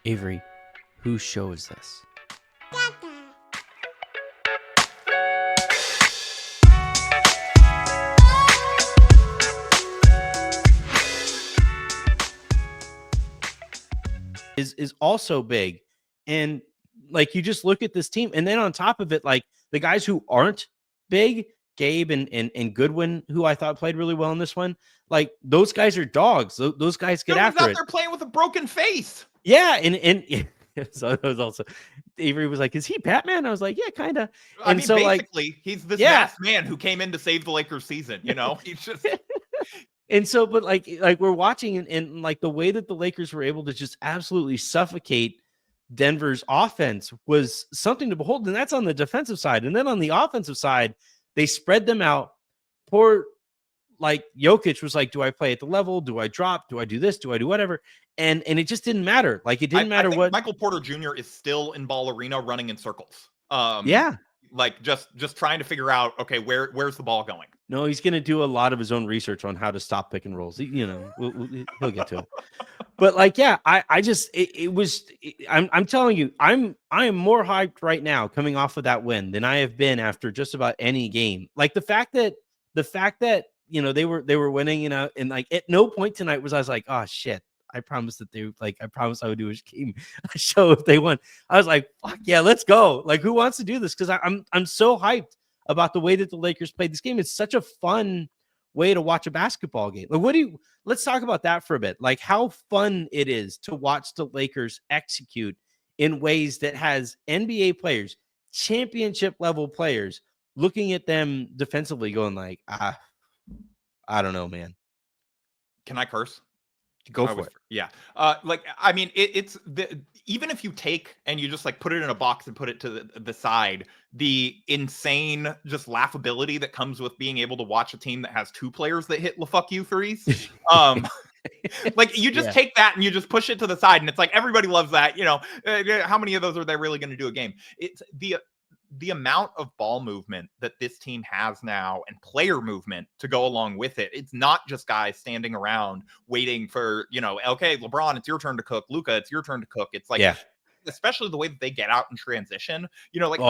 Avery, whose show is this? Is also big. And like, you just look at this team, and then on top of it, like the guys who aren't big, Gabe and Goodwin, who I thought played really well in this one, like those guys are dogs. Those guys get after out it. there playing with a broken face. Yeah, and so it was also Avery was like, "Is he Batman?" I was like, "Yeah, kind of." I And mean, so basically, he's this masked man who came in to save the Lakers season. You know, he's just. And so, but like we're watching, and like the way that the Lakers were able to just absolutely suffocate Denver's offense was something to behold. And that's on the defensive side. And then on the offensive side, they spread them out. Poor, like Jokic was like, do I play at the level? Do I drop? Do I do this? Do I do whatever? And it just didn't matter. Like, it didn't matter what. Michael Porter Jr. is still in Ball Arena running in circles. Like just trying to figure out, okay, where's the ball going? No, he's going to do a lot of his own research on how to stop pick and rolls. You know, he'll get to it. But like, yeah, I'm telling you, I am more hyped right now coming off of that win than I have been after just about any game. Like the fact that, you know, they were winning, you know, and like at no point tonight was I was like, oh shit, I promised I would do a show if they won. I was like, fuck yeah, let's go. Like, who wants to do this? Because I'm so hyped about the way that the Lakers played this game. It's such a fun way to watch a basketball game. Like, let's talk about that for a bit. Like, how fun it is to watch the Lakers execute in ways that has NBA players, championship level players, looking at them defensively going like, I don't know, man. Can I curse? Go for it. Yeah. Like, I mean, it's even if you take and you just like put it in a box and put it to the side, the insane just laughability that comes with being able to watch a team that has two players that hit fuck you threes. Like, you just take that and you just push it to the side, and it's like everybody loves that. You know, how many of those are they really going to do a game? It's the amount of ball movement that this team has now and player movement to go along with it. It's not just guys standing around waiting for, you know, okay, LeBron, it's your turn to cook. Luka, it's your turn to cook. It's like, especially the way that they get out in transition, you know, like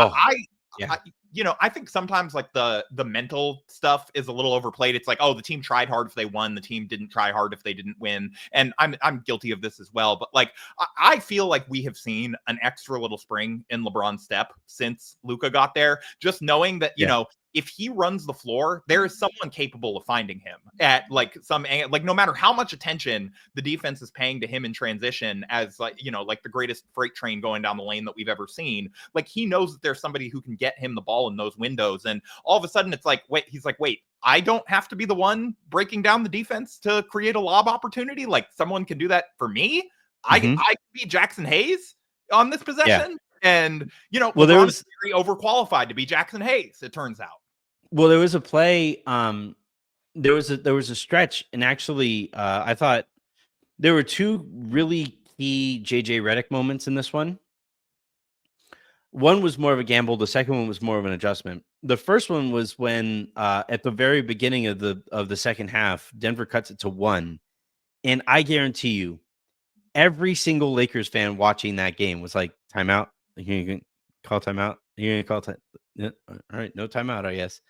I think sometimes like the mental stuff is a little overplayed. It's like, oh, the team tried hard if they won, the team didn't try hard if they didn't win. And I'm guilty of this as well. But like, I feel like we have seen an extra little spring in LeBron's step since Luka got there. Just knowing that, you know, if he runs the floor, there is someone capable of finding him at like no matter how much attention the defense is paying to him in transition as like, you know, like the greatest freight train going down the lane that we've ever seen. Like, he knows that there's somebody who can get him the ball in those windows. And all of a sudden it's like, wait, I don't have to be the one breaking down the defense to create a lob opportunity. Like, someone can do that for me. I can be Jackson Hayes on this possession. And, you know, well, LeBron is very overqualified to be Jackson Hayes, it turns out. Well, there was a play. There was a stretch, and actually, I thought there were two really key JJ Redick moments in this one. One was more of a gamble. The second one was more of an adjustment. The first one was when, at the very beginning of the second half, Denver cuts it to 1, and I guarantee you, every single Lakers fan watching that game was like, "Timeout! You can call timeout. You're gonna call time. Yeah, all right, no timeout, I guess."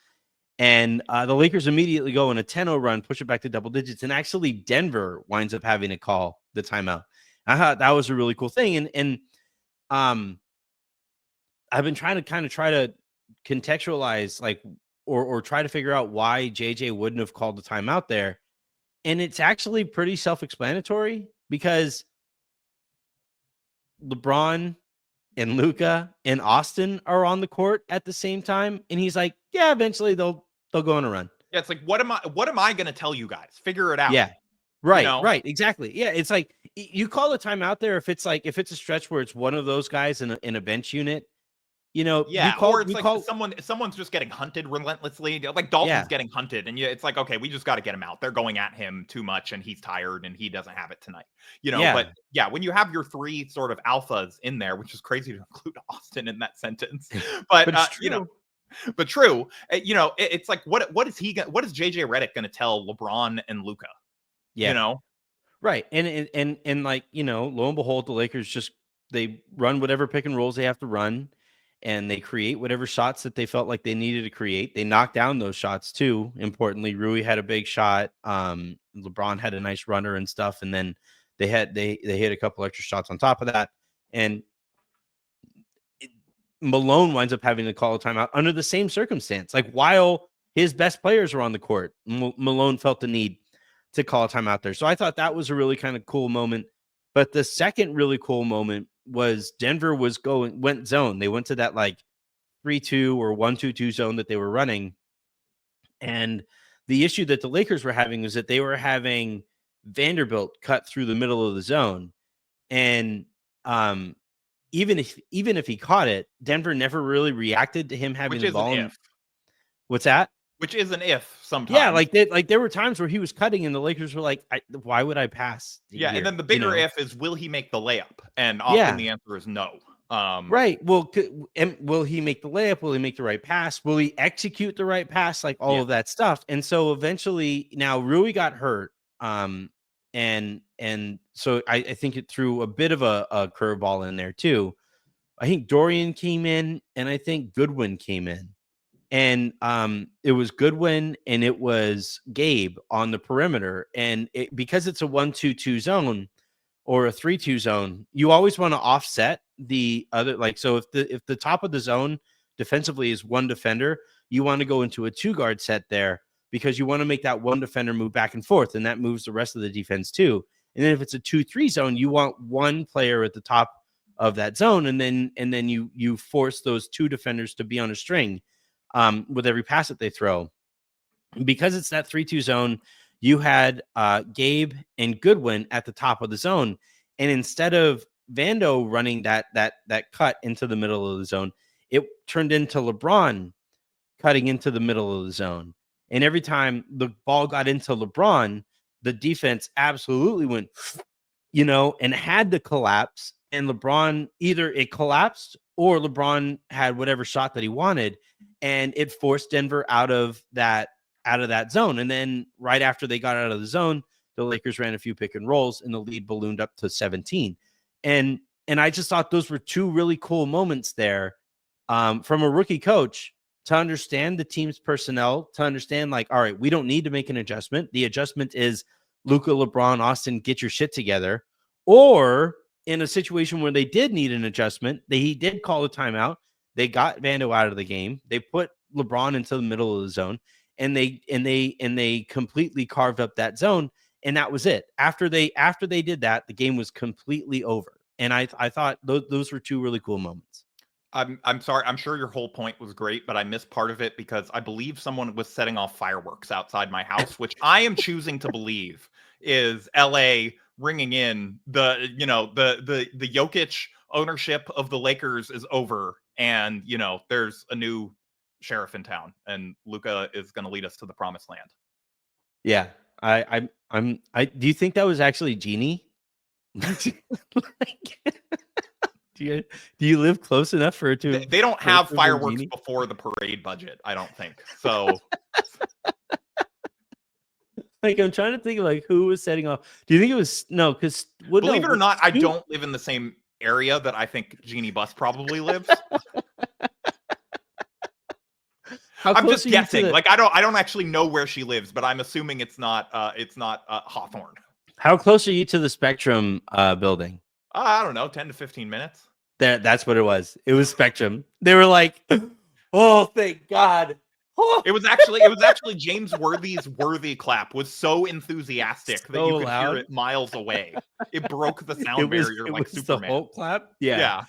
And the Lakers immediately go on a 10-0 run, push it back to double digits. And actually, Denver winds up having to call the timeout. I thought that was a really cool thing. And I've been trying to contextualize, like, or try to figure out why JJ wouldn't have called the timeout there. And it's actually pretty self-explanatory, because LeBron and Luka and Austin are on the court at the same time. And he's like, yeah, eventually they'll go on a run. Yeah, it's like, what am I going to tell you guys? Figure it out. Yeah. Right. You know? Right. Exactly. Yeah. It's like, you call a timeout there if it's a stretch where it's one of those guys in a bench unit, you know. Yeah. Or it's like someone's just getting hunted relentlessly. Like Dalton's getting hunted, and it's like, okay, we just got to get him out. They're going at him too much, and he's tired, and he doesn't have it tonight. You know. But yeah, when you have your three sort of alphas in there, which is crazy to include Austin in that sentence, but you know. But true, you know, it's like, what is JJ Redick going to tell LeBron and Luka? Yeah. You know, Right. And like, lo and behold, the Lakers just they run whatever pick and rolls they have to run, and they create whatever shots that they felt like they needed to create. They knocked down those shots too. Importantly, Rui had a big shot. LeBron had a nice runner and stuff, and then they hit a couple extra shots on top of that. And Malone winds up having to call a timeout under the same circumstance. Like, while his best players were on the court, Malone felt the need to call a timeout there. So I thought that was a really kind of cool moment. But the second really cool moment was Denver went zone. They went to that like 3-2 or 1-2-2 zone that they were running. And the issue that the Lakers were having was that they were having Vanderbilt cut through the middle of the zone. And even if he caught it, Denver never really reacted to him having the ball. What's that? Which is an if sometimes. Yeah, like there were times where he was cutting and the Lakers were like, why would I pass? Yeah, here? And then the bigger if is, will he make the layup? And often the answer is no. Right. Well, will he make the layup? Will he make the right pass? Will he execute the right pass? Like all of that stuff. And so eventually now Rui got hurt. And so I think it threw a bit of a curveball in there too. I think Dorian came in and I think Goodwin came in. And it was Goodwin and it was Gabe on the perimeter. And because it's a 1-2-2 zone or a 3-2 zone, you always want to offset the other. Like, so if the top of the zone defensively is one defender, you want to go into a 2-guard set there because you want to make that one defender move back and forth, and that moves the rest of the defense too. And then if it's a 2-3 zone, you want one player at the top of that zone, and then you force those two defenders to be on a string with every pass that they throw. Because it's that 3-2 zone, you had Gabe and Goodwin at the top of the zone. And instead of Vando running that cut into the middle of the zone, it turned into LeBron cutting into the middle of the zone. And every time the ball got into LeBron, the defense absolutely went, and had to collapse. And LeBron, either it collapsed or LeBron had whatever shot that he wanted. And it forced Denver out of that zone. And then right after they got out of the zone, the Lakers ran a few pick and rolls and the lead ballooned up to 17. And I just thought those were two really cool moments there from a rookie coach to understand the team's personnel, to understand like, all right, we don't need to make an adjustment. The adjustment is Luka, LeBron, Austin, get your shit together. Or in a situation where they did need an adjustment, he did call a timeout. They got Vando out of the game. They put LeBron into the middle of the zone, and they completely carved up that zone, and that was it. After they did that, the game was completely over. And I thought those were two really cool moments. I'm sorry. I'm sure your whole point was great, but I missed part of it because I believe someone was setting off fireworks outside my house, which I am choosing to believe is LA ringing in the Jokic ownership of the Lakers is over, and there's a new sheriff in town, and Luka is going to lead us to the promised land. Yeah, do you think that was actually Genie? Do you live close enough for it to? They don't have fireworks before the parade budget, I don't think. So, like, I'm trying to think of like who was setting off. Do you think it was no? Because believe it or not, I don't live in the same area that I think Jeannie Buss probably lives. I'm just guessing. Like, I don't actually know where she lives, but I'm assuming it's not Hawthorne. How close are you to the Spectrum building? I don't know, 10 to 15 minutes. That's what it was. It was Spectrum. They were like, "Oh, thank God!" Oh. It was actually James Worthy's Worthy clap was so enthusiastic that you could hear it miles away. It broke the sound barrier like Superman. The Hulk clap. Yeah.